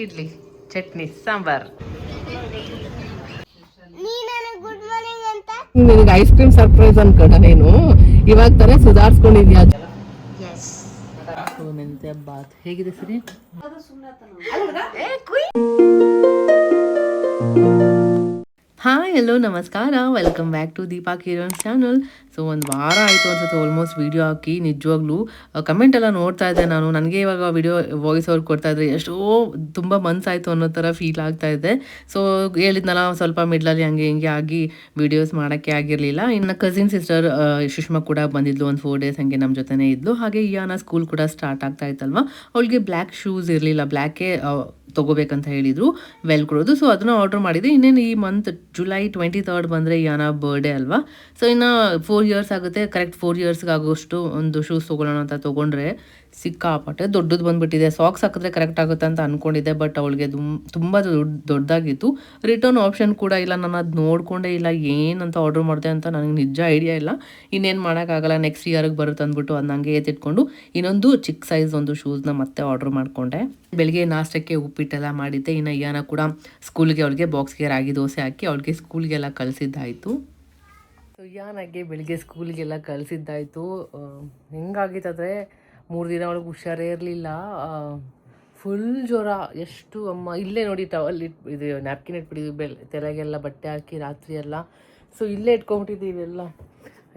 ಇಡ್ಲಿ ಚಟ್ನಿ ಸಾಂಬಾರ್. ನಿನಗೆ ice cream surprise ಅನ್ಕೊಂಡ ನೀನು ಇವಾಗ ತರ ಸುಧಾರಿಸ್ಕೊಂಡಿದ್ಯಾ. ಮೆಂತ್ಯ ಬಾತ್ ಹೇಗಿದೆ ಸರಿ? ಹಾಯ್ ಎಲ್ಲೋ ನಮಸ್ಕಾರ, welcome back to Deepa Kiran channel. So ಒಂದು ವಾರ ಆಯಿತು ಅನ್ಸುತ್ತೆ ಆಲ್ಮೋಸ್ಟ್ ವೀಡಿಯೋ ಹಾಕಿ. ನಿಜವಾಗ್ಲೂ ಕಮೆಂಟ್ ಎಲ್ಲ ನೋಡ್ತಾ ಇದ್ದೆ ನಾನು. ನನಗೆ ಇವಾಗ ವಿಡಿಯೋ ವಾಯ್ಸ್ ಓವರ್ ಕೊಡ್ತಾ ಇದ್ರೆ ಎಷ್ಟೋ ತುಂಬ ಮನ್ಸಾಯಿತು ಅನ್ನೋ ಥರ ಫೀಲ್ ಆಗ್ತಾ ಇದೆ. ಸೊ ಹೇಳಿದ್ನಲ್ಲ ಸ್ವಲ್ಪ ಮಿಡ್ಲಲ್ಲಿ ಹಂಗೆ ಹಿಂಗೆ ಆಗಿ ವೀಡಿಯೋಸ್ ಮಾಡೋಕ್ಕೆ ಆಗಿರಲಿಲ್ಲ. ಇನ್ನು ಕಸಿನ್ ಸಿಸ್ಟರ್ ಸುಷ್ಮಾ ಕೂಡ ಬಂದಿದ್ಲು, ಒಂದು 4 days ಹಂಗೆ ನಮ್ಮ ಜೊತೆನೇ ಇದ್ಲು. ಹಾಗೆ ಇಯಾನ ಸ್ಕೂಲ್ ಕೂಡ ಸ್ಟಾರ್ಟ್ ಆಗ್ತಾ ಇತ್ತಲ್ವ, ಅವಳಿಗೆ ಬ್ಲ್ಯಾಕ್ ಶೂಸ್ ಇರಲಿಲ್ಲ, ಬ್ಲ್ಯಾಕೇ ತೊಗೋಬೇಕಂತ ಹೇಳಿದರು ವೆಲ್ಕ್ರೋದು. ಸೊ ಅದನ್ನ ಆರ್ಡರ್ ಮಾಡಿದೆ. ಇನ್ನೇನು ಈ ಮಂತ್ ಜುಲೈ 23rd ಬಂದರೆ ಯಾನ ಬರ್ಡೇ ಅಲ್ವಾ. ಸೊ ಇನ್ನು 4 years ಆಗುತ್ತೆ. ಕರೆಕ್ಟ್ 4 yearsಗೆ ಆಗೋಷ್ಟು ಒಂದು ಶೂಸ್ ತೊಗೊಳ್ಳೋಣ ಅಂತ ತೊಗೊಂಡ್ರೆ ಸಿಕ್ಕಾಪಟ್ಟೆ ದೊಡ್ಡದು ಬಂದುಬಿಟ್ಟಿದೆ. ಸಾಕ್ಸ್ ಹಾಕಿದ್ರೆ ಕರೆಕ್ಟ್ ಆಗುತ್ತೆ ಅಂತ ಅಂದ್ಕೊಂಡಿದ್ದೆ, ಬಟ್ ಅವಳಿಗೆ ತುಂಬ ದೊಡ್ಡದಾಗಿತ್ತು. ರಿಟರ್ನ್ ಆಪ್ಷನ್ ಕೂಡ ಇಲ್ಲ. ನಾನು ಅದು ನೋಡಿಕೊಂಡೇ ಇಲ್ಲ, ಏನಂತ ಆರ್ಡರ್ ಮಾಡಿದೆ ಅಂತ ನನಗೆ ನಿಜ ಐಡಿಯಾ ಇಲ್ಲ. ಇನ್ನೇನು ಮಾಡೋಕ್ಕಾಗಲ್ಲ, ನೆಕ್ಸ್ಟ್ ಇಯರ್ಗೆ ಬರುತ್ತೆ ಅಂದ್ಬಿಟ್ಟು ಅದು ನನಗೆ ಎತ್ತಿಟ್ಕೊಂಡು ಇನ್ನೊಂದು ಚಿಕ್ಕ ಸೈಜ್ ಒಂದು ಶೂಸ್ನ ಮತ್ತೆ ಆರ್ಡರ್ ಮಾಡಿಕೊಂಡೆ. ಬೆಳಿಗ್ಗೆ ನಾಷ್ಟಕ್ಕೆ ಉಪ್ಪಿಟ್ಟೆಲ್ಲ ಮಾಡಿದ್ದೆ. ಇನ್ನು ಇಯಾನ ಕೂಡ ಸ್ಕೂಲ್ಗೆ ಅವಳಿಗೆ ಬಾಕ್ಸ್ಗೆ ರಾಗಿ ದೋಸೆ ಹಾಕಿ ಅವಳಿಗೆ ಸ್ಕೂಲ್ಗೆಲ್ಲ ಕಳಿಸಿದ್ದಾಯಿತು. ಸೊ ಇಯಾನಾಗೆ ಬೆಳಿಗ್ಗೆ ಸ್ಕೂಲ್ಗೆಲ್ಲ ಕಳಿಸಿದ್ದಾಯಿತು. ಹೆಂಗಾಗಿತ್ತಂದರೆ 3 ದಿನ ಅವಳಿಗೆ ಹುಷಾರೇ ಇರಲಿಲ್ಲ, ಫುಲ್ ಜ್ವರ. ಎಷ್ಟು ಅಮ್ಮ ಇಲ್ಲೇ ನೋಡಿ ಟವಲ್ ಇದು ನ್ಯಾಪ್ಕಿನ್ ಇಟ್ಬಿಟ್ಟಿದ್ವಿ ತಲೆಗೆಲ್ಲ ಬಟ್ಟೆ ಹಾಕಿ ರಾತ್ರಿ ಎಲ್ಲ. ಸೊ ಇಲ್ಲೇ ಇಟ್ಕೊಂಬಿಟ್ಟಿದ್ದೀವಿ ಎಲ್ಲ.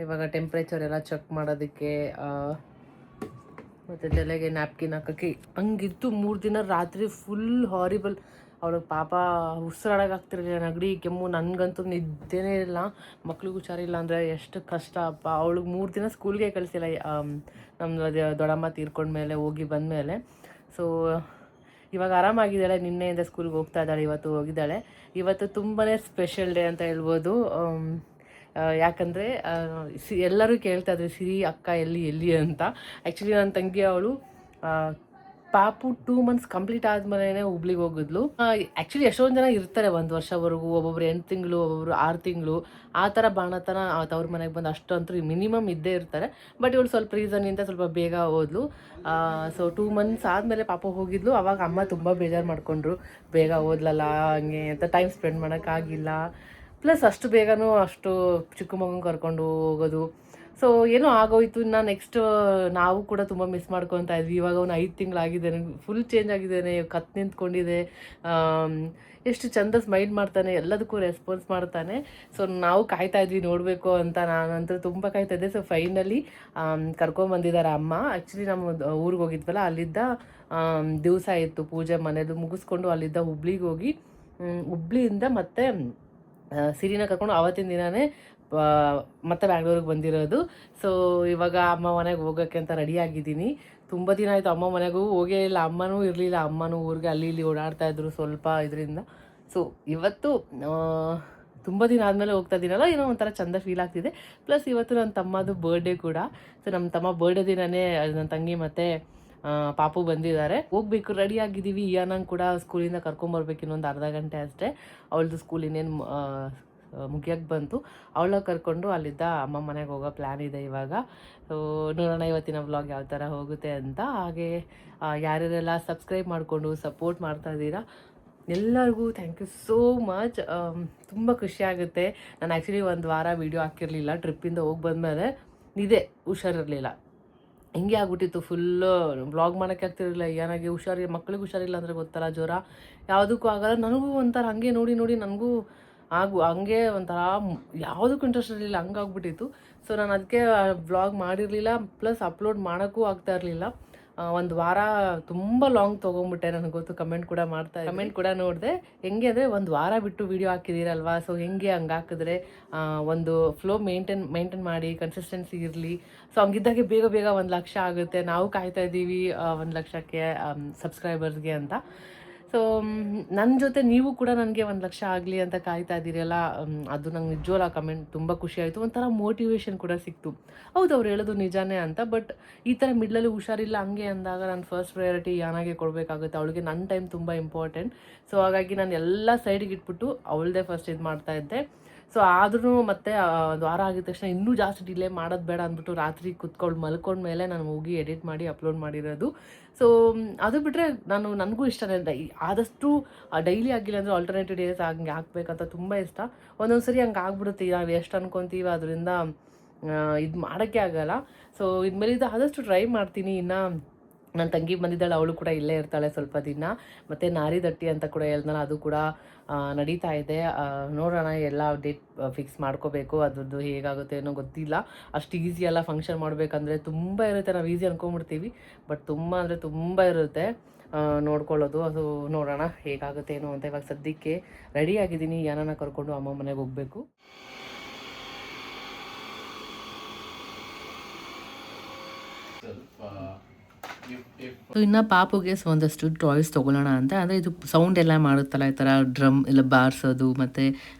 ಇವಾಗ ಟೆಂಪ್ರೇಚರ್ ಎಲ್ಲ ಚೆಕ್ ಮಾಡೋದಕ್ಕೆ ಮತ್ತು ತಲೆಗೆ ನ್ಯಾಪ್ಕಿನ್ ಹಾಕೋಕ್ಕೆ ಹಂಗಿತ್ತು 3 ದಿನ. ರಾತ್ರಿ ಫುಲ್ ಹಾರಿಬಲ್. ಅವಳಿಗೆ ಪಾಪ ಉಸಿರಾಡೋಕ್ಕಾಗ್ತಿರಲಿಲ್ಲ, ನೆಗಡಿ ಕೆಮ್ಮು. ನನಗಂತೂ ನಿದ್ದೆನೇ ಇಲ್ಲ. ಮಕ್ಳಿಗೆ ಹುಷಾರಿಲ್ಲ ಅಂದರೆ ಎಷ್ಟು ಕಷ್ಟ ಅಪ್ಪ. ಅವಳಿಗೆ 3 ದಿನ ಸ್ಕೂಲ್ಗೆ ಕಳಿಸಿಲ್ಲ, ನಮ್ಮದು ದೊಡ್ಡಮ್ಮ ತೀರ್ಕೊಂಡ್ಮೇಲೆ ಹೋಗಿ ಬಂದಮೇಲೆ. ಸೊ ಇವಾಗ ಆರಾಮಾಗಿದ್ದಾಳೆ. ನಿನ್ನೆಯಿಂದ ಸ್ಕೂಲ್ಗೆ ಹೋಗ್ತಾ ಇದ್ದಾಳೆ, ಇವತ್ತು ಹೋಗಿದ್ದಾಳೆ. ಇವತ್ತು ತುಂಬಾ ಸ್ಪೆಷಲ್ ಡೇ ಅಂತ ಹೇಳ್ಬೋದು. ಯಾಕಂದರೆ ಎಲ್ಲರೂ ಕೇಳ್ತಾಯಿದ್ರು ಸಿರಿ ಅಕ್ಕ ಎಲ್ಲಿ ಅಂತ. ಆ್ಯಕ್ಚುಲಿ ನನ್ನ ತಂಗಿ ಅವಳು ಪಾಪು 2 months ಕಂಪ್ಲೀಟ್ ಆದಮೇಲೆ ಹುಬ್ಳಿಗೆ ಹೋಗಿದ್ಲು. ಆ್ಯಕ್ಚುಲಿ ಎಷ್ಟೊಂದು ಜನ ಇರ್ತಾರೆ 1 ವರ್ಷವರೆಗೂ, ಒಬ್ಬೊಬ್ರು 8 ತಿಂಗಳು, ಒಬ್ಬೊಬ್ರು 6 ತಿಂಗಳು ಆ ಥರ ಬಾಣತನ ತವ್ರ ಮನೆಗೆ ಬಂದು ಅಷ್ಟಂತೂ ಮಿನಿಮಮ್ ಇದ್ದೇ ಇರ್ತಾರೆ. ಬಟ್ ಇವಳು ಸ್ವಲ್ಪ ರೀಸನ್ನಿಂದ ಸ್ವಲ್ಪ ಬೇಗ ಹೋದ್ಲು. ಸೊ 2 months ಆದಮೇಲೆ ಪಾಪ ಹೋಗಿದ್ಲು. ಆವಾಗ ಅಮ್ಮ ತುಂಬ ಬೇಜಾರು ಮಾಡಿಕೊಂಡ್ರು, ಬೇಗ ಓದ್ಲಲ್ಲ ಹಂಗೆ ಅಂತ, ಟೈಮ್ ಸ್ಪೆಂಡ್ ಮಾಡೋಕ್ಕಾಗಿಲ್ಲ. ಪ್ಲಸ್ ಅಷ್ಟು ಬೇಗನೂ ಅಷ್ಟು ಚಿಕ್ಕ ಮಗನ ಕರ್ಕೊಂಡು ಹೋಗೋದು. ಸೊ ಏನೋ ಆಗೋಯ್ತು. ಇನ್ನು ನೆಕ್ಸ್ಟ್ ನಾವು ಕೂಡ ತುಂಬ ಮಿಸ್ ಮಾಡ್ಕೊತಾ ಇದ್ವಿ. ಇವಾಗ ಅವ್ನು 5 ತಿಂಗಳಾಗಿದ್ದಾನೆ, ಫುಲ್ ಚೇಂಜ್ ಆಗಿದ್ದಾನೆ, ಕತ್ತು ನಿಂತ್ಕೊಂಡಿದೆ, ಎಷ್ಟು ಚಂದ ಸ್ಮೈಲ್ ಮಾಡ್ತಾನೆ, ಎಲ್ಲದಕ್ಕೂ ರೆಸ್ಪಾನ್ಸ್ ಮಾಡ್ತಾನೆ. ಸೊ ನಾವು ಕಾಯ್ತಾ ಇದ್ವಿ ನೋಡಬೇಕು ಅಂತ. ನಾನಂತೂ ತುಂಬ ಕಾಯ್ತಾ ಇದ್ದೆ. ಸೊ ಫೈನಲಿ ಕರ್ಕೊಂಬಂದಿದ್ದಾರೆ ಅಮ್ಮ. ಆ್ಯಕ್ಚುಲಿ ನಮ್ಮ ಊರಿಗೆ ಹೋಗಿದ್ವಲ್ಲ, ಅಲ್ಲಿದ್ದ ದಿವಸ ಇತ್ತು ಪೂಜೆ ಮನೆಯದು ಮುಗಿಸ್ಕೊಂಡು ಅಲ್ಲಿದ್ದ ಹುಬ್ಳಿಗೆ ಹೋಗಿ, ಹುಬ್ಳಿಯಿಂದ ಮತ್ತೆ ಸಿರಿನ ಕರ್ಕೊಂಡು ಆವತ್ತಿನ ದಿನವೇ ಮತ್ತೆ ಬ್ಯಾಂಗ್ಳೂರಿಗೆ ಬಂದಿರೋದು. ಸೊ ಇವಾಗ ಅಮ್ಮ ಮನೆಗೆ ಹೋಗೋಕ್ಕೆ ಅಂತ ರೆಡಿ ಆಗಿದ್ದೀನಿ. ತುಂಬ ದಿನ ಆಯಿತು ಅಮ್ಮ ಮನೆಗೂ ಹೋಗೇ ಇಲ್ಲ. ಅಮ್ಮನೂ ಇರಲಿಲ್ಲ, ಅಮ್ಮನೂ ಊರಿಗೆ ಅಲ್ಲಿ ಇಲ್ಲಿ ಓಡಾಡ್ತಾಯಿದ್ರು ಸ್ವಲ್ಪ ಇದರಿಂದ. ಸೊ ಇವತ್ತು ತುಂಬ ದಿನ ಆದಮೇಲೆ ಹೋಗ್ತಾ ಇದ್ದೀನಲ್ಲ, ಏನೋ ಒಂಥರ ಚೆಂದ ಫೀಲ್ ಆಗ್ತಿದೆ. ಪ್ಲಸ್ ಇವತ್ತು ನನ್ನ ತಮ್ಮದು ಬರ್ಡೇ ಕೂಡ. ಸೊ ನಮ್ಮ ತಮ್ಮ ಬರ್ಡೇ ದಿನವೇ ನನ್ನ ತಂಗಿ ಮತ್ತು ಪಾಪು ಬಂದಿದ್ದಾರೆ. ಹೋಗ್ಬೇಕು, ರೆಡಿ ಆಗಿದ್ದೀವಿ. ಇಯಾನಂಗೆ ಕೂಡ ಸ್ಕೂಲಿಂದ ಕರ್ಕೊಂಬರ್ಬೇಕು ಇನ್ನೊಂದು ಅರ್ಧ ಗಂಟೆ ಅಷ್ಟೇ. ಅವಳದು ಸ್ಕೂಲ್ ಇನ್ನೇನು ಮುಗಿಯೋಕ್ಕೆ ಬಂತು. ಅವಳ ಕರ್ಕೊಂಡು ಅಲ್ಲಿದ್ದ ಅಮ್ಮ ಮನೆಗೆ ಹೋಗೋ ಪ್ಲ್ಯಾನ್ ಇದೆ ಇವಾಗ. ಸೊ ನೋಡೋಣ ಇವತ್ತಿನ ವ್ಲಾಗ್ ಯಾವ ಥರ ಹೋಗುತ್ತೆ ಅಂತ. ಹಾಗೆ ಯಾರ್ಯಾರೆಲ್ಲ ಸಬ್ಸ್ಕ್ರೈಬ್ ಮಾಡಿಕೊಂಡು ಸಪೋರ್ಟ್ ಮಾಡ್ತಾ ಇದ್ದೀರಾ ಎಲ್ಲರಿಗೂ ಥ್ಯಾಂಕ್ ಯು ಸೋ ಮಚ್. ತುಂಬ ಖುಷಿಯಾಗುತ್ತೆ. ನಾನು ಆ್ಯಕ್ಚುಲಿ 1 ವಾರ ವೀಡಿಯೋ ಹಾಕಿರಲಿಲ್ಲ, ಟ್ರಿಪ್ಪಿಂದ ಹೋಗಿ ಬಂದಮೇಲೆ ಇದೇ ಹುಷಾರಿರಲಿಲ್ಲ, ಹಿಂಗೆ ಆಗ್ಬಿಟ್ಟಿತ್ತು. ಫುಲ್ಲು ವ್ಲಾಗ್ ಮಾಡೋಕ್ಕೆ ಆಗ್ತಿರಲಿಲ್ಲ. ಏನಾಗಿ ಮಕ್ಳಿಗೆ ಹುಷಾರಿಲ್ಲ ಅಂದರೆ ಗೊತ್ತಲ್ಲ, ಜ್ವರ ಯಾವುದಕ್ಕೂ ಆಗಲ್ಲ. ನನಗೂ ಒಂಥರ ಹಾಗೆ ನೋಡಿ ನನಗೂ ಹಂಗೆ ಒಂಥರ ಯಾವುದಕ್ಕೂ ಇಂಟ್ರೆಸ್ಟ್ ಇರಲಿಲ್ಲ, ಹಂಗಾಗ್ಬಿಟ್ಟಿತ್ತು. ಸೊ ನಾನು ಅದಕ್ಕೆ ವ್ಲಾಗ್ ಮಾಡಿರಲಿಲ್ಲ, ಪ್ಲಸ್ ಅಪ್ಲೋಡ್ ಮಾಡೋಕ್ಕೂ ಆಗ್ತಾ ಇರಲಿಲ್ಲ. 1 ವಾರ ತುಂಬ ಲಾಂಗ್ ತೊಗೊಂಬಿಟ್ಟೆ. ನನಗೆ ಗೊತ್ತು, ಕಮೆಂಟ್ ಕೂಡ ನೋಡಿದೆ. ಹೆಂಗೆ ಅಂದರೆ 1 ವಾರ ಬಿಟ್ಟು ವೀಡಿಯೋ ಹಾಕಿದ್ದೀರಲ್ವಾ, ಸೊ ಹೆಂಗೆ ಹಂಗೆ ಹಾಕಿದ್ರೆ ಒಂದು ಫ್ಲೋ ಮೇಂಟೈನ್ ಮಾಡಿ, ಕನ್ಸಿಸ್ಟೆನ್ಸಿ ಇರಲಿ. ಸೊ ಹಂಗಿದ್ದಾಗೆ ಬೇಗ 1 ಲಕ್ಷ ಆಗುತ್ತೆ. ನಾವು ಕಾಯ್ತಾ ಇದ್ದೀವಿ 1 ಲಕ್ಷಕ್ಕೆ ಸಬ್ಸ್ಕ್ರೈಬರ್ಸ್ಗೆ ಅಂತ. ಸೊ ನನ್ನ ಜೊತೆ ನೀವು ಕೂಡ ನನಗೆ 1 ಲಕ್ಷ ಆಗಲಿ ಅಂತ ಕಾಯ್ತಾ ಇದ್ದೀರಲ್ಲ, ಅದು ನಂಗೆ ನಿಜವಲ್ಲ ಕಮೆಂಟ್ ತುಂಬ ಖುಷಿ ಆಯಿತು. ಒಂಥರ ಮೋಟಿವೇಶನ್ ಕೂಡ ಸಿಕ್ತು. ಹೌದು, ಅವ್ರು ಹೇಳೋದು ನಿಜಾನೇ ಅಂತ. ಬಟ್ ಈ ಥರ ಮಿಡ್ಲಲ್ಲಿ ಹುಷಾರಿಲ್ಲ ಹಂಗೆ ಅಂದಾಗ ನಾನು ಫಸ್ಟ್ ಪ್ರಯಾರಿಟಿ ಯಾನಾಗೆ ಕೊಡಬೇಕಾಗುತ್ತೆ. ಅವಳಿಗೆ ನನ್ನ ಟೈಮ್ ತುಂಬ ಇಂಪಾರ್ಟೆಂಟ್. ಸೊ ಹಾಗಾಗಿ ನಾನು ಎಲ್ಲ ಸೈಡಿಗೆ ಇಟ್ಬಿಟ್ಟು ಅವಳದೇ ಫಸ್ಟ್ ಇದು ಮಾಡ್ತಾಯಿದ್ದೆ. ಸೊ ಆದ್ರೂ ಮತ್ತೆ ಒಂದು ವಾರ ಆಗಿದ ತಕ್ಷಣ ಇನ್ನೂ ಜಾಸ್ತಿ ಡಿಲೇ ಮಾಡೋದು ಬೇಡ ಅಂದ್ಬಿಟ್ಟು ರಾತ್ರಿ ಕುತ್ಕೊಂಡು ಮಲ್ಕೊಂಡ್ಮೇಲೆ ನಾನು ಹೋಗಿ ಎಡಿಟ್ ಮಾಡಿ ಅಪ್ಲೋಡ್ ಮಾಡಿರೋದು. ಸೊ ಅದು ಬಿಟ್ಟರೆ ನನಗೂ ಇಷ್ಟನೇ ಆದಷ್ಟು ಡೈಲಿ ಆಗಿಲ್ಲ ಅಂದರೆ ಆಲ್ಟರ್ನೇಟಿವ್ ಡೇಸ್ ಹಂಗೆ ಹಾಕ್ಬೇಕಂತ ತುಂಬ ಇಷ್ಟ. ಒಂದೊಂದು ಸರಿ ಹಂಗೆ ಆಗ್ಬಿಡುತ್ತೆ, ನಾವು ಎಷ್ಟು ಅನ್ಕೊತೀವಿ ಅದರಿಂದ ಇದು ಮಾಡೋಕ್ಕೆ ಆಗೋಲ್ಲ. ಸೊ ಇದ್ಮೇಲಿಂದ ಆದಷ್ಟು ಟ್ರೈ ಮಾಡ್ತೀನಿ. ಇನ್ನು ನನ್ನ ತಂಗಿ ಬಂದಿದ್ದಾಳೆ, ಅವಳು ಕೂಡ ಇಲ್ಲೇ ಇರ್ತಾಳೆ ಸ್ವಲ್ಪ ದಿನ. ಮತ್ತು ನಾರಿ ದಟ್ಟಿ ಅಂತ ಕೂಡ ಹೇಳ್ದಲ್ಲ, ಅದು ಕೂಡ ನಡೀತಾ ಇದೆ. ನೋಡೋಣ, ಎಲ್ಲ ಡೇಟ್ ಫಿಕ್ಸ್ ಮಾಡ್ಕೋಬೇಕು. ಅದ್ರದ್ದು ಹೇಗಾಗುತ್ತೆ ಏನೋ ಗೊತ್ತಿಲ್ಲ. ಅಷ್ಟು ಈಸಿ ಅಲ್ಲ ಫಂಕ್ಷನ್ ಮಾಡಬೇಕಂದ್ರೆ, ತುಂಬ ಇರುತ್ತೆ. ನಾವು ಈಸಿ ಅಂದ್ಕೊಂಬಿಡ್ತೀವಿ, ಬಟ್ ತುಂಬ ಅಂದರೆ ತುಂಬ ಇರುತ್ತೆ ನೋಡ್ಕೊಳ್ಳೋದು. ಅದು ನೋಡೋಣ ಹೇಗಾಗುತ್ತೆ ಏನೋ ಅಂತ. ಇವಾಗ ಸದ್ಯಕ್ಕೆ ರೆಡಿ ಆಗಿದ್ದೀನಿ, ಯಾರನ್ನ ಕರ್ಕೊಂಡು ಅಮ್ಮ ಮನೆಗೆ ಹೋಗಬೇಕು. ಸೊ ಇನ್ನು ಪಾಪುಗೆ ಒಂದಷ್ಟು ಟಾಯ್ಸ್ ತೊಗೊಳ್ಳೋಣ ಅಂತ. ಅಂದರೆ ಇದು ಸೌಂಡ್ ಎಲ್ಲ ಮಾಡುತ್ತಲ್ಲ, ಈ ಥರ ಡ್ರಮ್ ಎಲ್ಲ ಬಾರಿಸೋದು ಮತ್ತು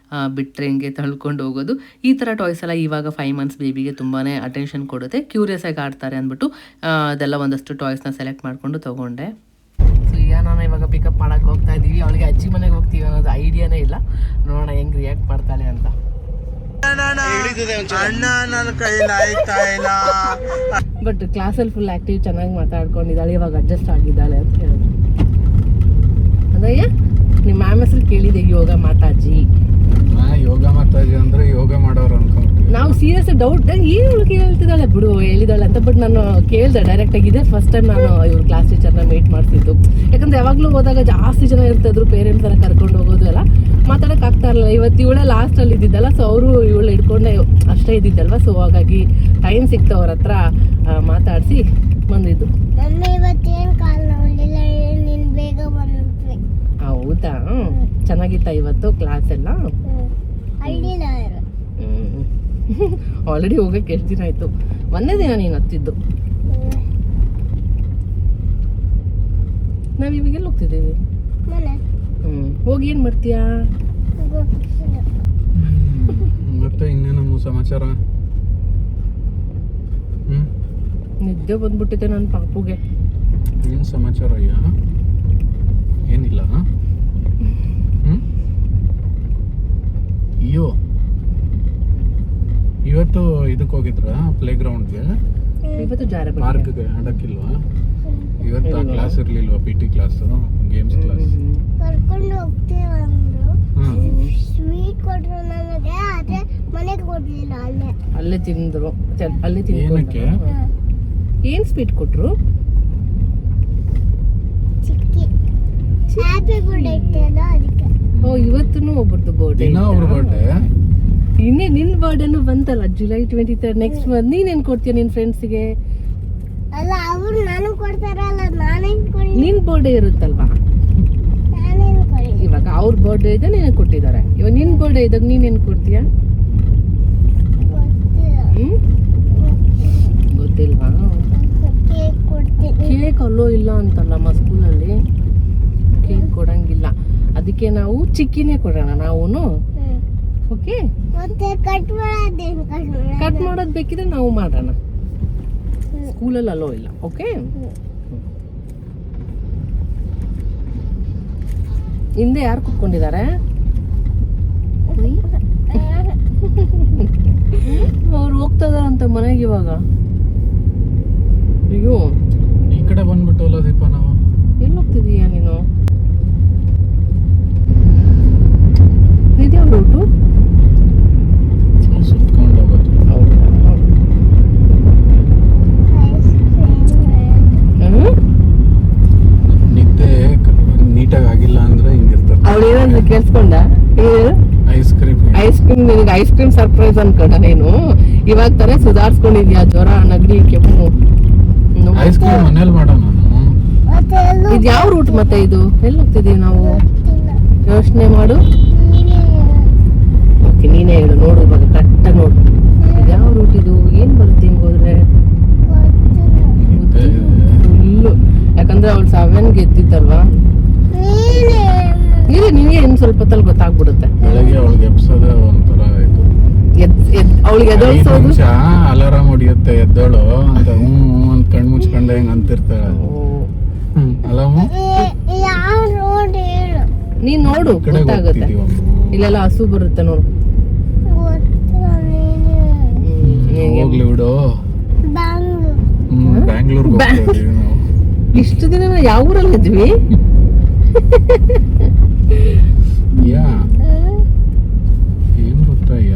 ಬಿಟ್ಟರೆ ಹಿಂಗೆ ತಳ್ಕೊಂಡು ಹೋಗೋದು, ಈ ಥರ ಟಾಯ್ಸ್ ಎಲ್ಲ ಇವಾಗ 5 months ಬೇಬಿಗೆ ತುಂಬಾ ಅಟೆನ್ಷನ್ ಕೊಡುತ್ತೆ. ಕ್ಯೂರಿಯಸ್ ಆಗಿ ಆಡ್ತಾರೆ ಅಂದ್ಬಿಟ್ಟು ಅದೆಲ್ಲ ಒಂದಷ್ಟು ಟಾಯ್ಸ್ನ ಸೆಲೆಕ್ಟ್ ಮಾಡಿಕೊಂಡು ತೊಗೊಂಡೆ. ಸೊ ನಾನು ಇವಾಗ ಪಿಕಪ್ ಮಾಡೋಕ್ಕೆ ಹೋಗ್ತಾ ಇದ್ದೀವಿ. ಅವಳಿಗೆ ಅಜ್ಜಿ ಮನೆಗೆ ಹೋಗ್ತೀವಿ ಅನ್ನೋದು ಐಡಿಯಾನೇ ಇಲ್ಲ. ನೋಡೋಣ ಹೆಂಗೆ ರಿಯಾಕ್ಟ್ ಮಾಡ್ತಾಳೆ ಅಂತ. ಬಟ್ ಕ್ಲಾಸಲ್ಲಿ ಫುಲ್ ಆಕ್ಟಿವ್, ಚೆನ್ನಾಗಿ ಮಾತಾಡ್ಕೊಂಡಿದ್ದಾಳೆ. ಇವಾಗ ಅಡ್ಜಸ್ಟ್ ಆಗಿದ್ದಾಳೆ ಅಂತ ಹೇಳಿದ್ರು. ಅದಯ್ಯ ನಿಮ್ಮ ಮ್ಯಾಮ್ ಹೆಸರು ಕೇಳಿದೆ, ಯೋಗ ಮಾತಾಜಿ. ಯೋಗ ಮಾತಾಜಿ ಅಂದ್ರೆ ಯೋಗ ಮಾಡೋರು ಅನ್ಕೊಂಡ್ವಿ ನಾವು. ಸೀರಿಯಸ್ ಡೌಟ್ ಏನು ಉಳ್ಕೆ ಹೇಳ್ತಿದ್ದಾಳೆ ಬಿಡು, ಹೇಳಿದಾಳೆ ಅಂತ. ಬಟ್ ನಾನು ಕೇಳಿದೆ ಡೈರೆಕ್ಟ್ ಆಗಿದೆ. ಫಸ್ಟ್ ಟೈಮ್ ನಾನು ಇವ್ರ ಕ್ಲಾಸ್ ಟೀಚರ್ನ ಮೀಟ್ ಮಾಡ್ತಿದ್ದು. ಯಾಕಂದ್ರೆ ಯಾವಾಗಲೂ ಹೋದಾಗ ಜಾಸ್ತಿ ಜನ ಇರ್ತಿದ್ರು, ಪೇರೆಂಟ್ಸ್ ಎಲ್ಲ ಕರ್ಕೊಂಡು ಹೋಗೋದು ಎಲ್ಲ ಮಾತಾಡೋಕೆ ಆಗ್ತಾ ಇರಲಿಲ್ಲ. ಇವತ್ತು ಇವಳೇ ಲಾಸ್ಟಲ್ಲಿ ಇದ್ದಿದ್ದಲ್ಲ, ಸೊ ಅವರು ಇವಳು ಹಿಡ್ಕೊಂಡೆ ಅಷ್ಟೇ ಇದ್ದಿದ್ದಲ್ವ. ಸೊ ಹಾಗಾಗಿ ಟೈಮ್ ಸಿಕ್ತು ಅವ್ರ ಹತ್ರ ಮಾತಾಡಿಸಿ ಬಂದಿದ್ದು. ಹೌದಾ, ಚೆನ್ನಾಗಿತ್ತ ಇವತ್ತು ಕ್ಲಾಸ್ ಎಲ್ಲ? ಆಲ್ರೆಡಿ ಹೋಗಕ್ಕೆ ಎಷ್ಟು ದಿನ ಆಯ್ತು? ಒಂದೇ ದಿನ ನೀನು ಹತ್ತಿದ್ದು. ನಾವ್ ಇವಾಗೆಲ್ಲ ಹೋಗ್ತಿದ್ದೀವಿ. ಹೋಗಿ ಏನ್ ಮಾಡ್ತೀಯಾ? ಮತ್ತೆ ಇನ್ನೇನು ಸಮಾಚಾರ? ನಿದ್ದೆ ಬಂದ್ಬಿಟ್ಟಿದೆ ನನ್ನ ಪಾಪುಗೆ. ಏನು ಸಮಾಚಾರ? ಅಯ್ಯ ಏನಿಲ್ಲ. ಅಯ್ಯೋ, ಇವತ್ತು ಇದಕ್ಕೆ ಹೋಗಿದ್ರ ಪ್ಲೇ ಗ್ರೌಂಡ್ಗೆ? ಇವತ್ತು ಪಾರ್ಕ್ಗೆ ಆಡಕ್ಕಿಲ್ವಾ? ಇವತ್ತು ಕ್ಲಾಸ್ ಇರ್ಲಿಲ್ವಾ? PT ಕ್ಲಾಸ್, ಗೇಮ್ಸ್ ಕ್ಲಾಸ್ ಕರ್ಕೊಂಡು ಹೋಗ್ತೀವಿ ಅಂದ್ರು. ಸ್ವೀಟ್ ಕೊಟ್ರು ನನಗೆ, ಆದ್ರೆ ಮನೆಗೆ ಕೊಡ್ಲಿಲ್ಲ. ಅಲ್ಲೇ ತಿಂದ್ರು. ಅಲ್ಲೇ ತಿನ್ನಕ್ಕೆ ಏನ್ ಸ್ವೀಟ್ ಕೊಟ್ರು? ಚಿಕ್ಕಿ ಹ್ಯಾಪಿ ಬರ್ತ್ಡೇ ಇತ್ತಲ್ಲ ಅದಕ್ಕೆ. ಓ, ಇವತ್ತೂ ಒಬ್ಬರದು ಬರ್ತ್ಡೇ. ಇನ್ನೇ ನಿನ್ ಬರ್ಡೇನು ಬಂತಲ್ಲ, July 23rd ನೆಕ್ಸ್ಟ್ ಮಂತ್. ನೀನೇನ್ ಕೊಡ್ತೀಯ ನಿನ್ ಫ್ರೆಂಡ್ಸ್ಗೆ? ಅಲ್ಲ, ಅವ್ರು ನಾನು ಕೊಡ್ತಾರಲ್ಲ, ನಾನೇನ್ ಕೊಡಿ. ನಿನ್ ಬರ್ಡೇ ಇರುತ್ತಲ್ವಾ? ನಾನೇನ್ ಕೊಡಿ. ಇವಾಗ ಅವ್ರ ಬರ್ಡೇ ಇದೆ, ನೀನೇ ಕೊಟ್ಟಿದ್ದಾರೆ. ಇವಾಗ ನಿನ್ ಬರ್ಡೇ ಇದ್ದಾಗ ನೀನೇನ್ ಕೊಡ್ತೀಯ? ಗೊತ್ತಿಲ್ವಾ? ಕೇಕ್ ಕೊಡ್ತೀನಿ. ಕೇಕ್ ಅಲ್ಲೋ ಇಲ್ಲ ಅಂತಲ್ಲಮ್ಮ ಸ್ಕೂಲಲ್ಲಿ, ಕೇಕ್ ಕೊಡಂಗಿಲ್ಲ. ಅದಕ್ಕೆ ನಾವು ಚಿಕ್ಕಿನೇ ಕೊಡೋಣ ನಾವೂನು. ಓಕೆ, ಮತ್ತೆ ಕಟ್ ಮಾಡೋದು ಬೇಕಿದ್ರೆ ನಾವು ಮಾಡೋಣ. ಸ್ಕೂಲಲ್ಲಿ ಅಲ್ಲೋ ಇಲ್ಲ. ಓಕೆ, ಹಿಂದೆ ಯಾರು ಕುತ್ಕೊಂಡಿದ್ದಾರೆ? ಅವ್ರು ಹೋಗ್ತಾ ಇದಾರಂತ ಮನೆಗೆ ಇವಾಗ. ಅಯ್ಯೋ, ಈ ಕಡೆ ಬಂದ್ಬಿಟ್ಟವಲ್ಲ ದೀಪ. ನಾವು ಎಲ್ಲಿ ಹೋಗ್ತಿದೀಯಾ ನೀನು? ಇದ್ಯಾವ ರೂಟು? ಸುತ್ಕೊಂಡು ಹೋಗೋದು. ನಿದ್ದೆ ನೀಟಾಗಿ ಆಗಿಲ್ಲ ಅಂದ್ರೆ ಹಿಂಗಿರ್ತಾರೆ. ಅವಳು ಏನಂದ್ರೆ ಕೇಳಿಸ್ಕೊಂಡ? ಐಸ್ ಕ್ರೀಮ್ ನಿನಗೆ ಐಸ್ ಕ್ರೀಮ್ ಸರ್ಪ್ರೈಸ್ ಅನ್ಕೊಂಡ ನೀನು. ಇವಾಗ ತಾನೇ ಸುಧಾರಿಸ್ಕೊಂಡಿದ್ಯಾ ಜ್ವರ, ನೆಗಡಿ, ಕೆಮ್ಮು. ಐಸ್ ಕ್ರೀಮ್ ಮನೇಲಿ ಮಾಡೋಣ. ಇದು ಯಾವ ರೂಟ್ ಮತ್ತೆ? ಇದು ಎಲ್ಲಿ ಹೋಗ್ತಿದೀವಿ ನಾವು? ಯೋಚನೆ ಮಾಡು. ಓಕೆ, ನೀನೇ ಹೇಳು. ನೋಡು ಇವಾಗ ಕರೆಕ್ಟಾಗಿ ನೋಡು. ಇದು ಯಾವ ರೂಟ್? ಇದು ಏನ್ ಬರುತ್ತೆ ಹಿಂಗ್ ಹೋದ್ರೆ? ಫುಲ್ಲು, ಯಾಕಂದ್ರೆ ಅವಳು 7ಗೆ ಎತ್ತಿದ್ದಲ್ವಾ? ಇಲ್ಲಿ ನಿಮಗೆ ಇನ್ನು ಸ್ವಲ್ಪ ಹೊತ್ತಲ್ಲಿ ಗೊತ್ತಾಗ್ಬಿಡುತ್ತೆ. ಬೆಳಗ್ಗೆ ಅವಳಿಗೆ ಎಬ್ಸೋದ ಒಂಥರ ಇದು, ಅವಳಿಗೆ ಎದ್ದೋಳ್ಸೋದು ಅಲಾರಾಮ್ ಹೊಡಿಯುತ್ತೆ ಎದ್ದೋಳು ಅಂತ ಅಂತ ಕಣ್ಣು ಮುಚ್ಕೊಂಡೆ ಹೆಂಗ್ ಅಂತಿರ್ತಾಳೆ. ಅಲಾಮು ಯಾವ ರೋಡ್ ಹೇಳು? ನೀನ್ ನೋಡು ಕಡೆ ಗೊತ್ತಾಗುತ್ತೆ. ಹೋಗ್ತಿದೀವಮ್ಮ. ಇಲ್ಲೆಲ್ಲ ಹಸು ಬರುತ್ತೆ ನೋಡು. ಹೋಗ್ಲಿ ಬಿಡು. ಬ್ಯಾಂಗ್ಳೂರ್. ಬ್ಯಾಂಗ್ಳೂರ್ಗೆ ಹೋಗ್ತಿದೀವಿ ನಾವು. ಇಷ್ಟು ದಿನ ನಾವು ಯಾವ ಊರಲ್ಲಿ ಇದ್ವಿ? ಯಾ ಏನ್ ಗೊತ್ತಾಯ್ಯ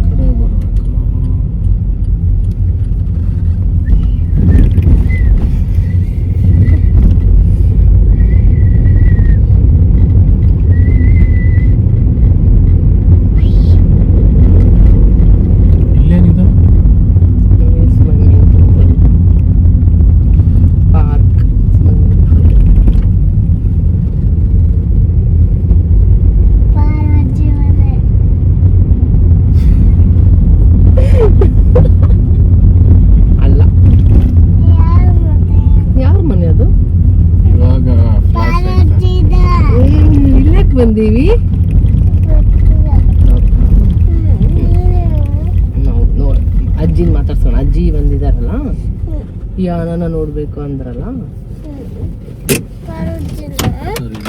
ಕಡೆ ಬರ್ಬೇಕು. ಇಲ್ಲೇನಿದೆ? ಪಾರ್ಕ್. ಪಾರ್ವತಿ ಮನೆ. ಅಲ್ಲ, ಯಾರ್ ಮನೆ? ಯಾರ ಮನೆ ಅದು? ಇವಾಗ ಫ್ಲಾಶ್ ಆಯ್ತಾ? ಪಾರ್ವತಿದ. ಇಲ್ಲಕ್ಕೆ ಬಂದೀವಿ ಗೊತ್ತಿಲ್ಲ. ನಾವು ನೋಡಿ ಅಜ್ಜಿನ ಮಾತಾಡ್ಸೋಣ. ಅಜ್ಜಿ ಬಂದಿದಾರಲ್ಲ, ಯಾನನ ನೋಡ್ಬೇಕು ಅಂದ್ರಲ್ಲ. ಪಾರ್ವತಿನ. ಸರಿ.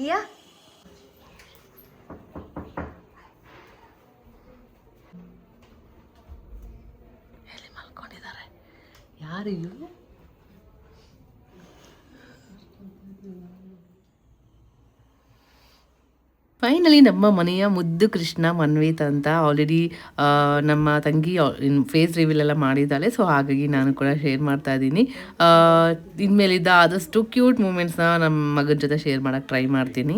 ಯಾ ಎಲ್ಲಿ ಮಲ್ಕೊಂಡಿದ್ದಾರೆ? ಯಾರಿದು? ಫೈನಲಿ ನಮ್ಮ ಮನೆಯ ಮುದ್ದು ಕೃಷ್ಣ ಮನ್ವಿತ್ ಅಂತ ಆಲ್ರೆಡಿ ನಮ್ಮ ತಂಗಿ ಫೇಸ್ ರಿವೀಲ್ ಎಲ್ಲ ಮಾಡಿದ್ದಾಳೆ. ಸೊ ಹಾಗಾಗಿ ನಾನು ಕೂಡ ಶೇರ್ ಮಾಡ್ತಾ ಇದ್ದೀನಿ. ಇನ್ಮೇಲಿದ್ದ ಆದಷ್ಟು ಕ್ಯೂಟ್ ಮೂಮೆಂಟ್ಸ್ನ ನಮ್ಮ ಮಗನ ಜೊತೆ ಶೇರ್ ಮಾಡೋಕ್ಕೆ ಟ್ರೈ ಮಾಡ್ತೀನಿ.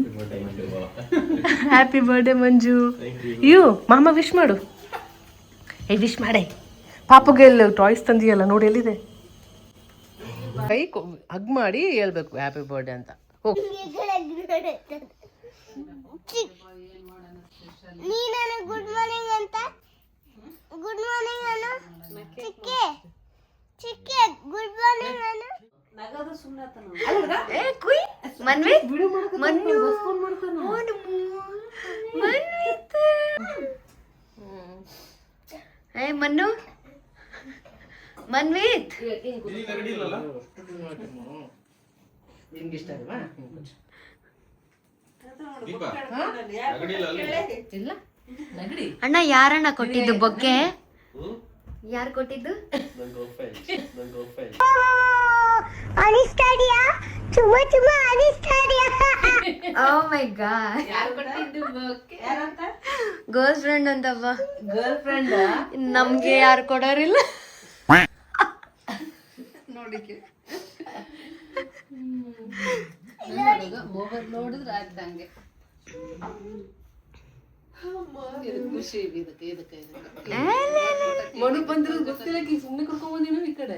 Happy birthday Manju. ಯು ಮಾಮ ವಿಶ್ ಮಾಡು. ವಿಶ್ ಮಾಡೇ. ಪಾಪಗೆ ಎಲ್ಲ ಟಾಯ್ಸ್ ತಂದಿಯಲ್ಲ ನೋಡಿ, ಎಲ್ಲಿದೆ? ಕೈ ಹಗ್ ಮಾಡಿ ಹೇಳ್ಬೇಕು ಹ್ಯಾಪಿ ಬರ್ಡೇ ಅಂತ. ಹೋಗಿ ನೀ ನನಗೆ ಗುಡ್ ಮಾರ್ನಿಂಗ್ ಅಂತ. ಗುಡ್ ಮಾರ್ನಿಂಗ್ ಅನ್ನು ಚಿಕ್ಕೆ ಚಿಕ್ಕೆ ಗುಡ್ ಮಾರ್ನಿಂಗ್ ಅನ್ನು. ಏ ಕುಯ್ ಮನ್ವಿತ್ ಮನ್ನು ಮನ್ವಿತ್. ಏ ಮನ್ನು ಮನ್ವಿತ್. ನಿಮ್ಗಿಷ್ಟ ಅಲ್ವಾ? ಇಲ್ಲ ನಗಡಿ. ಅಣ್ಣ ಯಾರಣ್ಣ ಕೊಟ್ಟಿದ್ದು ಬೊಕ್ಕೆ? ಯಾರು ಕೊಟ್ಟಿದ್ದು? ಅನಿಸ್ತಾಡಿಯಾ ತುಂಬಾ ತುಂಬಾ ಅನಿಸ್ತಾಡಿಯಾ. ಓ ಮೈ ಗಾಡ್. ಯಾರು ಕೊಟ್ಟಿದ್ದು ಬೊಕ್ಕೆ? ಯಾರಂತ? ಗರ್ಲ್ ಫ್ರೆಂಡ್ ಅಂತಪ್ಪ. Girlfriend. ನಮ್ಗೆ ಯಾರು ಕೊಡೋರಿಲ್ಲ ನೋಡಿಕೆ ನೋಡಿದ್ರೆ ಆಗ್ದಂಗೆ ಖುಷಿ. ಇದಕ್ಕೆ ಮನು ಬಂದಿರೋದು ಗೊತ್ತಿಲ್ಲ. ಸುಮ್ಮನೆ ಕರ್ಕೊಂಡ್ ಬಂದಿನ ಈ ಕಡೆ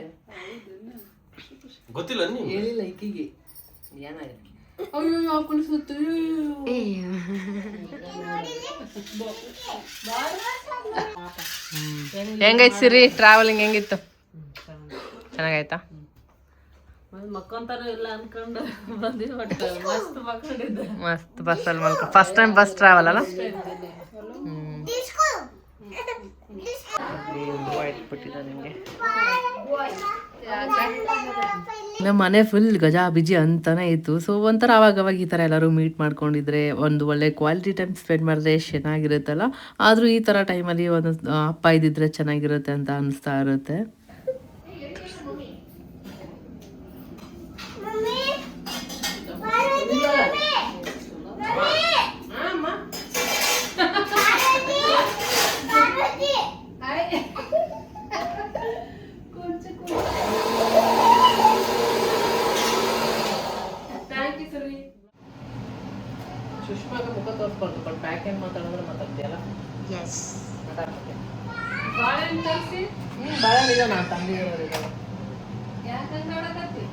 ಗೊತ್ತಿಲ್ಲ ಹೇಳಿಲ್ಲ ಈಕಿಗೆ ಏನಾಗಿದೆ. ಅಯ್ಯೋ ಹಾಕೊಂಡು ಸುತ್ತ ಹೆಂಗೈತ್ ಸಿರಿ? ಟ್ರಾವೆಲಿಂಗ್ ಹೆಂಗಿತ್ತು? ಚೆನ್ನಾಗಾಯ್ತಾ? ಮಕ್ಕೊಂತಾನು ಇಲ್ಲ ಅನ್ಕೊಂಡು ಬಂದಿದ್ದು. ಬಟ್ ಮಸ್ತ್ ಮಕ್ಕೊಂಡಿದ್ದೆ. ಮಸ್ತ್ ಬಸ್ಸಲ್ಲಿ ಮಲ್ಕೊ. ಫಸ್ಟ್ ಟೈಮ್ ಬಸ್ ಟ್ರಾವೆಲ್ ಅಲ್ಲ? ನಮ್ಮ ಮನೆ ಫುಲ್ ಗಜಾ ಬಿಜಿ ಅಂತಾನೆ ಇತ್ತು. ಸೊ ಒಂಥರ ಅವಾಗ ಈ ಥರ ಎಲ್ಲರೂ ಮೀಟ್ ಮಾಡ್ಕೊಂಡಿದ್ರೆ ಒಂದು ಒಳ್ಳೆ ಕ್ವಾಲಿಟಿ ಟೈಮ್ ಸ್ಪೆಂಡ್ ಮಾಡಿದ್ರೆ ಎಷ್ಟು ಚೆನ್ನಾಗಿರುತ್ತಲ್ಲ. ಆದರೂ ಈ ಥರ ಟೈಮಲ್ಲಿ ಒಂದು ಅಪ್ಪ ಇದ್ದಿದ್ರೆ ಚೆನ್ನಾಗಿರುತ್ತೆ ಅಂತ ಅನಿಸ್ತಾ ಇರುತ್ತೆ. ಸುಷ್ಮಾಗ ಮುಖ ತೋರಿಸ್ಕೊಂಡು ಬ್ಯಾಕ್ ಏನು ಮಾತಾಡಿದ್ರೆ ಮಾತಾಡ್ತೀಯಲ್ಲ ಎಸ್ ಬಾಳೆಹಣ್ಣು ತರಿಸಿ ಬಾಳೆಹಣ್ಣು ಇದೆ ನಾನು ತಂದಿರೋರಿಗೆಲ್ಲ ಯಾಕಂತ ನೋಡಕತ್ತಿ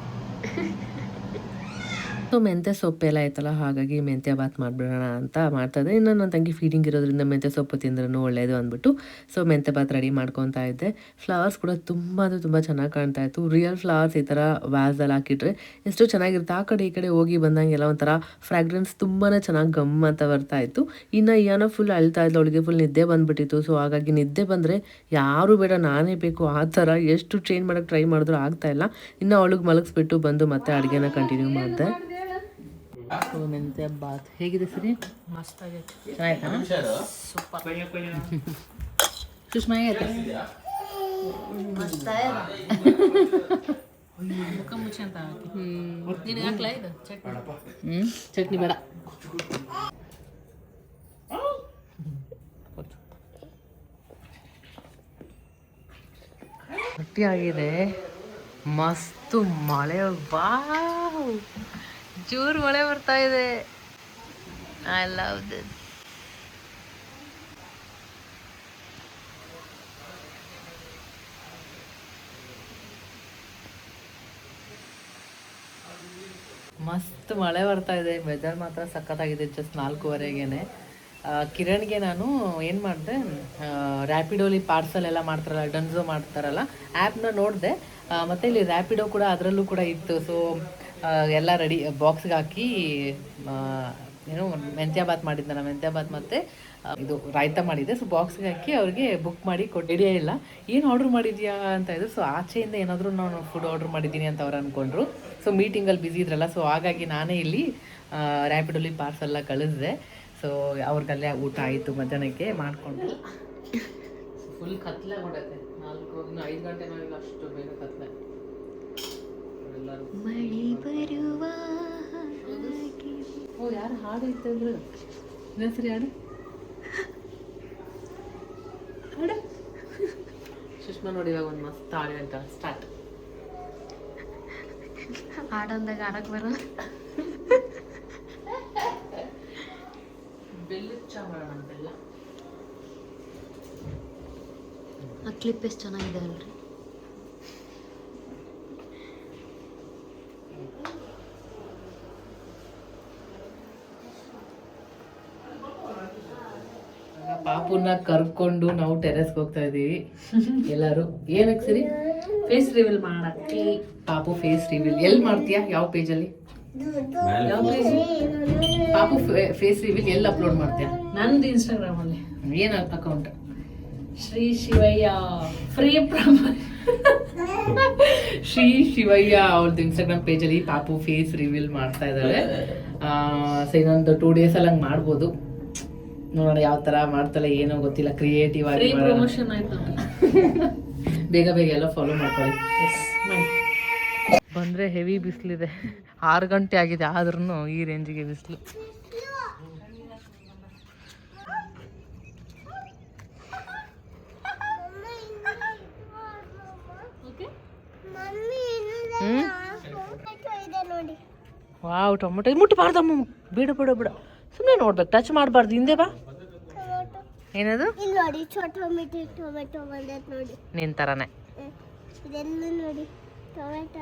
ಸೊ ಮೆಂತ್ಯ ಸೊಪ್ಪು ಎಲ್ಲ ಆಯ್ತಲ್ಲ, ಹಾಗಾಗಿ ಮೆಂತ್ಯ ಬಾತ್ ಮಾಡಿಬಿಡೋಣ ಅಂತ ಮಾಡ್ತಾಯಿದ್ದೆ. ಇನ್ನು ನನ್ನ ತಂಗಿ ಫೀಡಿಂಗ್ ಇರೋದ್ರಿಂದ ಮೆಂತ್ಯ ಸೊಪ್ಪು ತಿಂದ್ರೂ ಒಳ್ಳೆಯದು ಅಂದ್ಬಿಟ್ಟು ಸೊ ಮೆಂತ್ಯ ಬಾತ್ ರೆಡಿ ಮಾಡ್ಕೊತಾ ಇದ್ದೆ. ಫ್ಲವರ್ಸ್ ಕೂಡ ತುಂಬ ಅಂದರೆ ತುಂಬ ಚೆನ್ನಾಗಿ ಕಾಣ್ತಾ ಇತ್ತು. ರಿಯಲ್ ಫ್ಲವರ್ಸ್ ಈ ಥರ ವ್ಯಾಸಲ್ಲಿ ಹಾಕಿಟ್ರೆ ಎಷ್ಟು ಚೆನ್ನಾಗಿರುತ್ತೆ. ಆ ಕಡೆ ಈ ಕಡೆ ಹೋಗಿ ಬಂದಂಗೆಲ್ಲ ಒಂಥರ ಫ್ರಾಗ್ರೆನ್ಸ್ ತುಂಬಾ ಚೆನ್ನಾಗಿ ಗಮ್ ಅಂತ ಬರ್ತಾ ಇತ್ತು. ಇನ್ನು ಏನೋ ಫುಲ್ ಅಳ್ತಾ ಇದ್ಲು, ಅವಳಿಗೆ ಫುಲ್ ನಿದ್ದೆ ಬಂದುಬಿಟ್ಟಿತ್ತು. ಸೊ ಹಾಗಾಗಿ ನಿದ್ದೆ ಬಂದರೆ ಯಾರೂ ಬೇಡ ನಾನೇ ಬೇಕು ಆ ಥರ ಎಷ್ಟು ಚೇಂಜ್ ಮಾಡೋಕ್ಕೆ ಟ್ರೈ ಮಾಡಿದ್ರು ಆಗ್ತಾಯಿಲ್ಲ. ಇನ್ನು ಅವಳಿಗೆ ಮಲಗಿಸ್ಬಿಟ್ಟು ಬಂದು ಮತ್ತೆ ಅಡುಗೆನ ಕಂಟಿನ್ಯೂ ಮಾಡಿದೆ. ಸೊ ಮೆಂತ್ಯ ಬಾತ್ ಹೇಗಿದೆ ಸರಿ? ಮಸ್ತ್ ಆಗೈತಿ. ಚೆನ್ನಾಯ್ತಾ? ಸೂಪರ್. ಸುಷ್ಮಾ ಹೇಗೈತೆ? ಮುಖ ಮುಚ್ಚಿ ಅಂತ ನಿನಗೆ ಹಾಕ್ಲಾ ಇದು ಚಟ್ನಿ? ಚಟ್ನಿ ಬೇಡ. ಗಟ್ಟಿ ಆಗಿದೆ, ಮಸ್ತು ಮಳೆ. ವಾವ್, ಜೋರು ಮಳೆ ಬರ್ತಾ ಇದೆ. I love this. ಮಸ್ತ್ ಮಳೆ ಬರ್ತಾ ಇದೆ. ವೆದರ್ ಮಾತ್ರ ಸಖತ್ತಾಗಿದೆ. ಜಸ್ಟ್ 4:15ಗೆ ಕಿರಣ್ಗೆ ನಾನು ಏನು ಮಾಡಿದೆ, ರ್ಯಾಪಿಡೋಲಿ ಪಾರ್ಸಲ್ ಎಲ್ಲ ಮಾಡ್ತಾರಲ್ಲ, ಡನ್ಝೋ ಮಾಡ್ತಾರಲ್ಲ, ಆ್ಯಪ್ನ ನೋಡಿದೆ. ಮತ್ತು ಇಲ್ಲಿ ರ್ಯಾಪಿಡೋ ಕೂಡ ಅದರಲ್ಲೂ ಕೂಡ ಇತ್ತು. ಸೊ ಎಲ್ಲ ರೆಡಿ ಬಾಕ್ಸ್ಗೆ ಹಾಕಿ ಏನು ಮೆಂತ್ಯ ಬಾತ್ ಮಾಡಿದ್ದೆ ನಾನು. ಮೆಂತ್ಯ ಬಾತ್ ಮತ್ತು ಇದು ರಾಯ್ತ ಮಾಡಿದ್ದೆ. ಸೊ ಬಾಕ್ಸ್ಗೆ ಹಾಕಿ ಅವ್ರಿಗೆ ಬುಕ್ ಮಾಡಿ ಕೊಟ್ಟಿಡಿಯೇ ಇಲ್ಲ. ಏನು ಆರ್ಡ್ರ್ ಮಾಡಿದ್ಯಾ ಅಂತ ಇದ್ರು. ಸೊ ಆಚೆಯಿಂದ ಏನಾದರೂ ನಾನು ಫುಡ್ ಆರ್ಡ್ರ್ ಮಾಡಿದ್ದೀನಿ ಅಂತ ಅವ್ರು ಅಂದ್ಕೊಂಡ್ರು. ಸೊ ಮೀಟಿಂಗಲ್ಲಿ ಬ್ಯುಸಿ ಇದ್ರಲ್ಲ, ಸೊ ಹಾಗಾಗಿ ನಾನೇ ಇಲ್ಲಿ ರ್ಯಾಪಿಡೋಲಿ ಪಾರ್ಸೆಲ್ಲ ಕಳಿಸಿದೆ. ಸೊ ಅವ್ರಿಗಲ್ಲೇ ಊಟ ಆಯಿತು, ಮಧ್ಯಾಹ್ನಕ್ಕೆ ಮಾಡಿಕೊಂಡು. ಫುಲ್ ಕತ್ಲೆ ಕೊಡತ್ತೆ. 5 ಗಂಟೆ ಮೇಲೆ ಅಷ್ಟು ಬೇಗ ಕತ್ಲೆ. ಎಲ್ಲರೂ ಓ ಯಾರು ಹಾಡು ಇತ್ತಂದ್ರು ಇನ್ನೊಂದ್ಸರಿ ಹಾಡು ಹಾಡು. ಸುಷ್ಮಾ ನೋಡಿ ಇವಾಗ ಒಂದು ಮಸ್ತ್ ಹಾಡು ಅಂತ ಸ್ಟಾರ್ಟ್. ಹಾಡಂದಾಗ ಆಡಕ್ ಬರಲ್ಲ. ಬೆಲ್ಲದ ಚಾ ಮಾಡೋಣ. ಬೆಲ್ಲ ಆ ಕ್ಲಿಪ್ ಎಷ್ಟು ಚೆನ್ನಾಗಿದೆ ಅಲ್ರಿ. ಪಾಪುನ ಕರ್ಕೊಂಡು ನಾವು ಟೆರೆಸ್ಗೆ ಹೋಗ್ತಾ ಇದೀವಿ ಎಲ್ಲರೂ. ಏನಕ್ಕೆ ಸರಿ? ಫೇಸ್ ರಿವೀಲ್ ಮಾಡಕ್ಕೆ. ಪಾಪು ಫೇಸ್ ರಿವೀಲ್ ಎಲ್ಲಿ ಮಾಡ್ತೀಯಾ? ಯಾವ ಪೇಜಲ್ಲಿ? ಯಾವ ಪೇಜ್? ಪಾಪು ಫೇಸ್ ರಿವೀಲ್ ಎಲ್ಲಿ ಅಪ್ಲೋಡ್ ಮಾಡ್ತೀಯಾ? ನಂದು ಇನ್ಸ್ಟಾಗ್ರಾಮ್ ಅಲ್ಲಿ ಏನು account? Shri Shivaiah free promotion. Shri Shivaiah ಅವ್ರದ್ದು ಇನ್ಸ್ಟಾಗ್ರಾಮ್ ಪೇಜಲ್ಲಿ ಪಾಪು ಫೇಸ್ ರಿವೀಲ್ ಮಾಡ್ತಾ ಇದ್ದಾಳೆ. ಸೊ ಇನ್ನೊಂದು 2 days ಅಲ್ಲಿ ಹಂಗೆ ಮಾಡ್ಬೋದು. ನೋಡೋಣ ಯಾವ ಥರ ಮಾಡ್ತಾಳೆ, ಏನೋ ಗೊತ್ತಿಲ್ಲ. ಕ್ರಿಯೇಟಿವ್ ಆಗಿ ಪ್ರಮೋಷನ್ ಆಯ್ತು. ಬೇಗ ಬೇಗ ಎಲ್ಲ ಫಾಲೋ ಮಾಡ್ಕೊಳ್ಳಿ. ಬಂದರೆ ಹೆವಿ ಬಿಸಿಲಿದೆ. 6 ಗಂಟೆ ಆಗಿದೆ ಆದ್ರೂ ಈ ರೇಂಜಿಗೆ ಬಿಸಿಲು. ವಾವ್, ಟೊಮೆಟೊ ಮುಟ್ಟಬಾರ್ದಮ್ಮ. ಬೇಡ ಬೇಡ ಬೇಡ, ಸುಮ್ಮನೆ ನೋಡ್ಬೇಕು, ಟಚ್ ಮಾಡಬಾರ್ದು. ಹಿಂದೆ ಬಾ. ಏನದು? ಇಲ್ಲಿ ನೋಡಿ, ಟೊಮೆಟೊ ಬಂದೈತೆ ನೋಡಿ. ನಿನ್ ಥರನೇ ಇದೆಲ್ಲ ನೋಡಿ,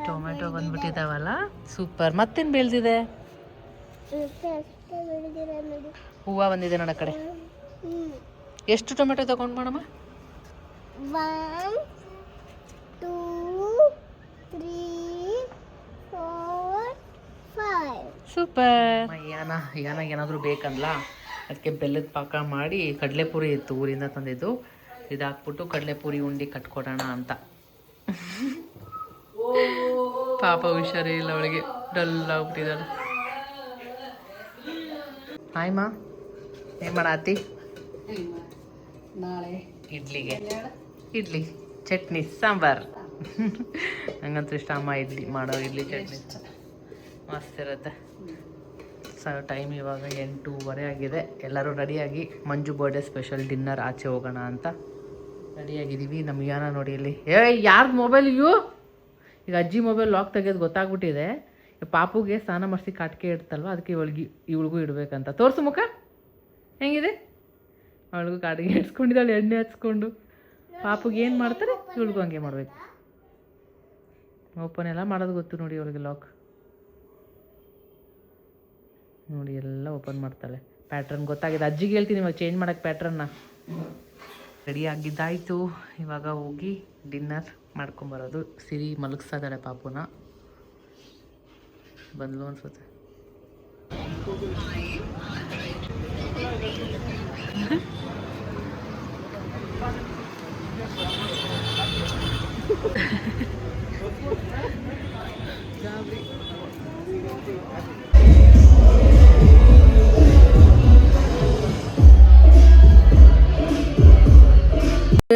ಟೊಮೆಟೊ ಬಂದ್ಬಿಟ್ಟಿದಾವಲ್ಲ, ಸೂಪರ್. ಮತ್ತೇನು ಬೆಳೆದಿದೆ? ನೋಡಿ, ಹೂವು ಬಂದಿದೆ ನೋಡ ಕಡೆ. ಎಷ್ಟು ಟೊಮೆಟೊ ತಗೊಂಡು ಮಾಡಮ್ಮ? 1 2 3 4 5. ಸೂಪರ್. ಯಾನ ಏನಾದರೂ ಬೇಕಂದ್ಲ, ಅದಕ್ಕೆ ಬೆಲ್ಲದ ಪಾಕ ಮಾಡಿ ಕಡಲೆಪುರಿ ಇತ್ತು ಊರಿಂದ ತಂದಿದ್ದು, ಇದು ಹಾಕ್ಬಿಟ್ಟು ಕಡಲೆಪುರಿ ಉಂಡಿ ಕಟ್ಕೊಡೋಣ ಅಂತ. ಪಾಪ ಹುಷಾರೇ ಇಲ್ಲ ಅವಳಿಗೆ, ಡಲ್ ಆಗ್ಬಿಟ್ಟಿದ್ದಾಳೆ. ಹಾಯ್ ಮಾ, ಏನು ಮಾಡತ್ತಿ? ನಾಳೆ ಇಡ್ಲಿಗೆ ಇಡ್ಲಿ ಚಟ್ನಿ ಸಾಂಬಾರ್. ನಂಗಂತೂ ಇಷ್ಟ ಅಮ್ಮ ಇಡ್ಲಿ ಮಾಡೋ, ಇಡ್ಲಿ ಚಟ್ನಿ ಮಸ್ತ್ ಇರುತ್ತೆ. ಸೊ ಟೈಮ್ ಇವಾಗ 8:30 ಆಗಿದೆ. ಎಲ್ಲರೂ ರೆಡಿಯಾಗಿ ಮಂಜು ಬರ್ಡೇ ಸ್ಪೆಷಲ್ ಡಿನ್ನರ್ ಆಚೆ ಹೋಗೋಣ ಅಂತ ರೆಡಿಯಾಗಿದ್ದೀವಿ. ನಮ್ಮ ಯಾನ ನೋಡಿ ಇಲ್ಲಿ, ಯಾರ್ದು ಮೊಬೈಲ್ ಇವು? ಈಗ ಅಜ್ಜಿ ಮೊಬೈಲ್ ಲಾಕ್ ತೆಗೆದು ಗೊತ್ತಾಗ್ಬಿಟ್ಟಿದೆ. ಪಾಪುಗೆ ಸ್ನಾನ ಮಾಡಿಸಿ ಕಾಟಿಕೆ ಇಡ್ತಲ್ವ, ಅದಕ್ಕೆ ಇವಳಿಗೂ ಇಡಬೇಕಂತ. ತೋರಿಸು ಮುಖ ಹೆಂಗಿದೆ. ಅವಳಿಗೂ ಕಾಟಿಗೆ ಇಡ್ಸ್ಕೊಂಡಿದ್ದಾಳೆ ಎಣ್ಣೆ ಹಚ್ಕೊಂಡು. ಪಾಪುಗೆ ಏನು ಮಾಡ್ತಾರೆ ಇವಳಿಗೂ ಹಂಗೆ ಮಾಡಬೇಕು. ಓಪನ್ ಎಲ್ಲ ಮಾಡೋದು ಗೊತ್ತು ನೋಡಿ ಅವಳಿಗೆ. ಲಾಕ್ ನೋಡಿ ಎಲ್ಲ ಓಪನ್ ಮಾಡ್ತಾಳೆ. ಪ್ಯಾಟ್ರನ್ ಗೊತ್ತಾಗಿದೆ. ಅಜ್ಜಿಗೆ ಹೇಳ್ತೀನಿ ಇವಾಗ ಚೇಂಜ್ ಮಾಡೋಕ್ಕೆ ಪ್ಯಾಟ್ರನ್ನ. ರೆಡಿ ಆಗಿದ್ದಾಯಿತು. ಇವಾಗ ಹೋಗಿ ಡಿನ್ನರ್ ಮಾಡ್ಕೊಂಬರೋದು. ಸಿರಿ ಮಲಗಿಸ್ತಾ ಇದ್ದಾಳೆ ಪಾಪುನ. ಬಂದ್ಲು ಅನ್ಸುತ್ತೆ.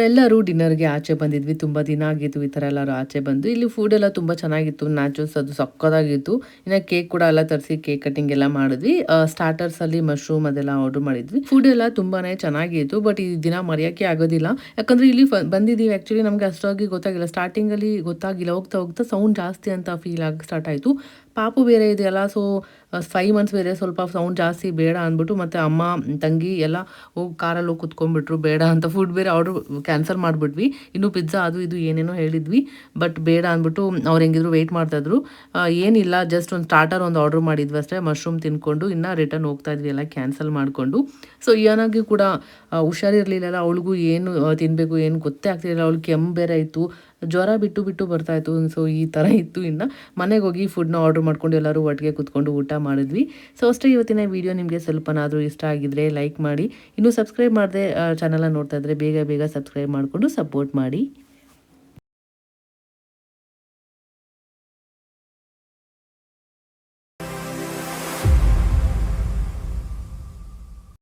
ಎಲ್ಲರೂ ಡಿನ್ನರ್ಗೆ ಆಚೆ ಬಂದಿದ್ವಿ. ತುಂಬ ದಿನ ಆಗಿತ್ತು ಈ ಥರ ಎಲ್ಲರೂ ಆಚೆ ಬಂದು. ಇಲ್ಲಿ ಫುಡ್ ಎಲ್ಲ ತುಂಬ ಚೆನ್ನಾಗಿತ್ತು. ನ್ಯಾಚುರಲ್ಸ್ ಅದು ಸಕ್ಕತ್ತಾಗಿತ್ತು. ಇನ್ನು ಕೇಕ್ ಕೂಡ ಎಲ್ಲ ತರಿಸಿ ಕೇಕ್ ಕಟಿಂಗ್ ಎಲ್ಲ ಮಾಡಿದ್ವಿ. ಸ್ಟಾರ್ಟರ್ಸಲ್ಲಿ ಮಶ್ರೂಮ್ ಅದೆಲ್ಲ ಆರ್ಡರ್ ಮಾಡಿದ್ವಿ. ಫುಡ್ ಎಲ್ಲ ತುಂಬಾ ಚೆನ್ನಾಗಿತ್ತು. ಬಟ್ ಈ ದಿನ ಮರೆಯೋಕ್ಕೆ ಆಗೋದಿಲ್ಲ. ಯಾಕಂದರೆ ಇಲ್ಲಿ ಬಂದಿದ್ದೀವಿ. ಆ್ಯಕ್ಚುಲಿ ನಮಗೆ ಅಷ್ಟಾಗಿ ಗೊತ್ತಾಗಿಲ್ಲ. ಸ್ಟಾರ್ಟಿಂಗಲ್ಲಿ ಗೊತ್ತಾಗಿಲ್ಲ. ಹೋಗ್ತಾ ಹೋಗ್ತಾ ಸೌಂಡ್ ಜಾಸ್ತಿ ಅಂತ ಫೀಲ್ ಆಗಿ ಸ್ಟಾರ್ಟ್ ಆಯಿತು. ಪಾಪು ಬೇರೆ ಇದೆಯಲ್ಲ, ಸೊ 5 ಮಂತ್ಸ್ ಬೇರೆ, ಸ್ವಲ್ಪ ಸೌಂಡ್ ಜಾಸ್ತಿ ಬೇಡ ಅಂದ್ಬಿಟ್ಟು ಮತ್ತೆ ಅಮ್ಮ ತಂಗಿ ಎಲ್ಲ ಹೋಗಿ ಕಾರಲ್ಲಿ ಹೋಗಿ ಕುತ್ಕೊಂಡ್ಬಿಟ್ರು. ಬೇಡ ಅಂತ ಫುಡ್ ಬೇರೆ ಆರ್ಡ್ರ್ ಕ್ಯಾನ್ಸಲ್ ಮಾಡಿಬಿಟ್ವಿ. ಇನ್ನೂ ಪಿಜ್ಜಾ ಅದು ಇದು ಏನೇನೋ ಹೇಳಿದ್ವಿ, ಬಟ್ ಬೇಡ ಅಂದ್ಬಿಟ್ಟು ಅವ್ರು ಹೆಂಗಿದ್ರು ವೆಯ್ಟ್ ಮಾಡ್ತಾಯಿದ್ರು. ಏನಿಲ್ಲ, ಜಸ್ಟ್ ಒಂದು ಸ್ಟಾರ್ಟರ್ ಒಂದು ಆರ್ಡ್ರ್ ಮಾಡಿದ್ವಿ ಅಷ್ಟೇ. ಮಶ್ರೂಮ್ ತಿನ್ಕೊಂಡು ಇನ್ನು ರಿಟರ್ನ್ ಹೋಗ್ತಾ ಇದ್ವಿ ಎಲ್ಲ ಕ್ಯಾನ್ಸಲ್ ಮಾಡಿಕೊಂಡು. ಸೊ ಏನಾಗಿ ಕೂಡ ಹುಷಾರಿರಲಿಲ್ಲ. ಅವಳಿಗೂ ಏನು ತಿನ್ನಬೇಕು ಏನು ಗೊತ್ತೇ ಆಗ್ತಿರಲಿಲ್ಲ. ಅವಳಿಗೆ ಕೆಮ್ಮು ಬೇರೆ ಇತ್ತು, ಜ್ವರ ಬಿಟ್ಟು ಬರ್ತಾಯಿತ್ತು. ಸೊ ಈ ಥರ ಇತ್ತು. ಇನ್ನು ಮನೆಗೆ ಹೋಗಿ ಫುಡ್ನ ಆರ್ಡ್ರ್ ಮಾಡ್ಕೊಂಡು ಎಲ್ಲರೂ ಒಟ್ಟಿಗೆ ಕುತ್ಕೊಂಡು ಊಟ ಮಾಡಿದ್ವಿ. ಸೊ ಅಷ್ಟೇ ಇವತ್ತಿನ ವಿಡಿಯೋ. ನಿಮಗೆ ಸ್ವಲ್ಪನಾದರೂ ಇಷ್ಟ ಆಗಿದ್ರೆ ಲೈಕ್ ಮಾಡಿ. ಇನ್ನೂ ಸಬ್ಸ್ಕ್ರೈಬ್ ಮಾಡದೆ ಚಾನಲ್ನ ನೋಡ್ತಾ ಇದ್ದರೆ ಬೇಗ ಸಬ್ಸ್ಕ್ರೈಬ್ ಮಾಡಿಕೊಂಡು ಸಪೋರ್ಟ್ ಮಾಡಿ.